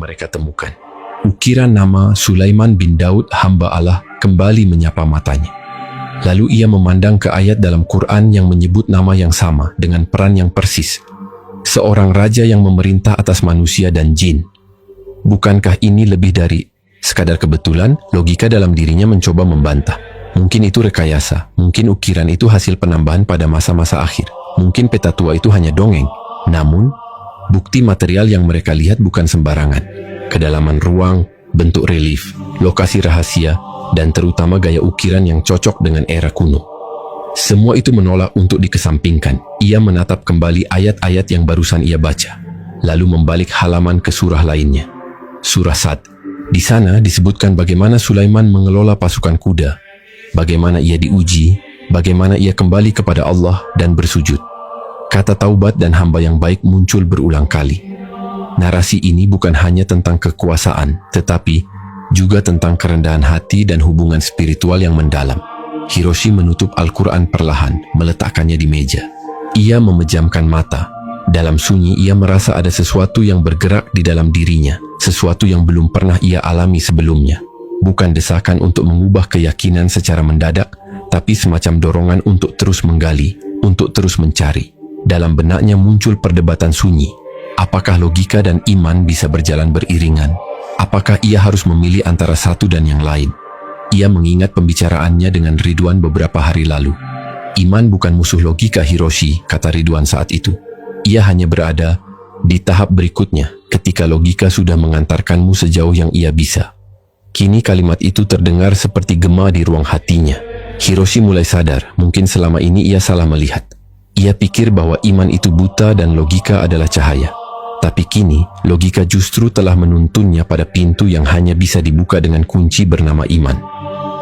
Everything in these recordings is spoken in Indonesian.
mereka temukan. Ukiran nama Sulaiman bin Daud, hamba Allah, kembali menyapa matanya. Lalu ia memandang ke ayat dalam Quran yang menyebut nama yang sama dengan peran yang persis. Seorang raja yang memerintah atas manusia dan jin. Bukankah ini lebih dari sekadar kebetulan? Logika dalam dirinya mencoba membantah. Mungkin itu rekayasa, mungkin ukiran itu hasil penambahan pada masa-masa akhir. Mungkin peta tua itu hanya dongeng. Namun, bukti material yang mereka lihat bukan sembarangan. Kedalaman ruang, bentuk relief, lokasi rahasia, dan terutama gaya ukiran yang cocok dengan era kuno. Semua itu menolak untuk dikesampingkan. Ia menatap kembali ayat-ayat yang barusan ia baca, lalu membalik halaman ke surah lainnya. Surah Sad. Di sana disebutkan bagaimana Sulaiman mengelola pasukan kuda, bagaimana ia diuji, bagaimana ia kembali kepada Allah dan bersujud. Kata taubat dan hamba yang baik muncul berulang kali. Narasi ini bukan hanya tentang kekuasaan, tetapi juga tentang kerendahan hati dan hubungan spiritual yang mendalam. Hiroshi menutup Al-Quran perlahan, meletakkannya di meja. Ia memejamkan mata. Dalam sunyi ia merasa ada sesuatu yang bergerak di dalam dirinya, sesuatu yang belum pernah ia alami sebelumnya. Bukan desakan untuk mengubah keyakinan secara mendadak, tapi semacam dorongan untuk terus menggali, untuk terus mencari. Dalam benaknya muncul perdebatan sunyi. Apakah logika dan iman bisa berjalan beriringan? Apakah ia harus memilih antara satu dan yang lain? Ia mengingat pembicaraannya dengan Ridwan beberapa hari lalu. Iman bukan musuh logika, Hiroshi, kata Ridwan saat itu. Ia hanya berada di tahap berikutnya ketika logika sudah mengantarkanmu sejauh yang ia bisa. Kini kalimat itu terdengar seperti gema di ruang hatinya. Hiroshi mulai sadar, mungkin selama ini ia salah melihat. Ia pikir bahwa iman itu buta dan logika adalah cahaya. Tapi kini, logika justru telah menuntunnya pada pintu yang hanya bisa dibuka dengan kunci bernama iman.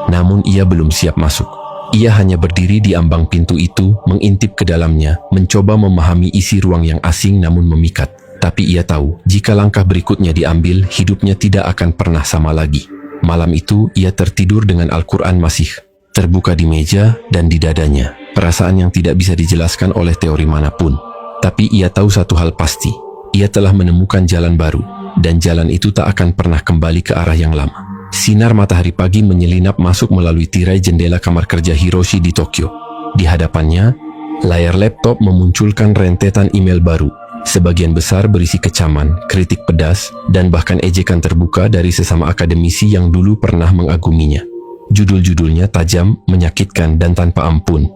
Namun ia belum siap masuk. Ia hanya berdiri di ambang pintu itu, mengintip ke dalamnya, mencoba memahami isi ruang yang asing namun memikat. Tapi ia tahu, jika langkah berikutnya diambil, hidupnya tidak akan pernah sama lagi. Malam itu, ia tertidur dengan Al-Quran masih terbuka di meja dan di dadanya. Perasaan yang tidak bisa dijelaskan oleh teori manapun. Tapi ia tahu satu hal pasti. Ia telah menemukan jalan baru, dan jalan itu tak akan pernah kembali ke arah yang lama. Sinar matahari pagi menyelinap masuk melalui tirai jendela kamar kerja Hiroshi di Tokyo. Di hadapannya, layar laptop memunculkan rentetan email baru. Sebagian besar berisi kecaman, kritik pedas, dan bahkan ejekan terbuka dari sesama akademisi yang dulu pernah mengaguminya. Judul-judulnya tajam, menyakitkan, dan tanpa ampun.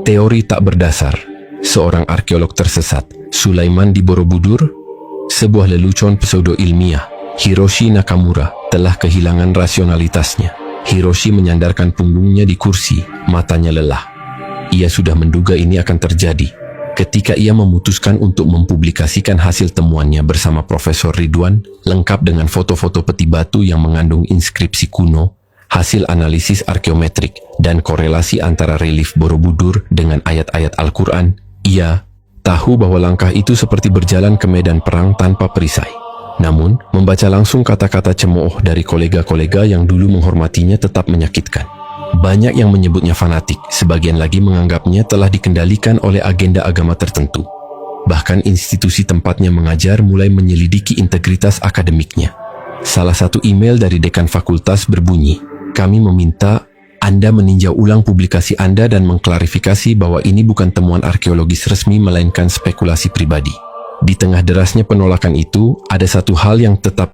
Teori tak berdasar. Seorang arkeolog tersesat. Sulaiman di Borobudur. Sebuah lelucon pseudo-ilmiah. Hiroshi Nakamura telah kehilangan rasionalitasnya. Hiroshi menyandarkan punggungnya di kursi, matanya lelah. Ia sudah menduga ini akan terjadi. Ketika ia memutuskan untuk mempublikasikan hasil temuannya bersama Profesor Ridwan, lengkap dengan foto-foto peti batu yang mengandung inskripsi kuno, hasil analisis arkeometrik, dan korelasi antara relief Borobudur dengan ayat-ayat Al-Quran, ia tahu bahwa langkah itu seperti berjalan ke medan perang tanpa perisai. Namun, membaca langsung kata-kata cemooh dari kolega-kolega yang dulu menghormatinya tetap menyakitkan. Banyak yang menyebutnya fanatik, sebagian lagi menganggapnya telah dikendalikan oleh agenda agama tertentu. Bahkan institusi tempatnya mengajar mulai menyelidiki integritas akademiknya. Salah satu email dari dekan fakultas berbunyi, "Kami meminta Anda meninjau ulang publikasi Anda dan mengklarifikasi bahwa ini bukan temuan arkeologis resmi melainkan spekulasi pribadi." Di tengah derasnya penolakan itu, ada satu hal yang tetap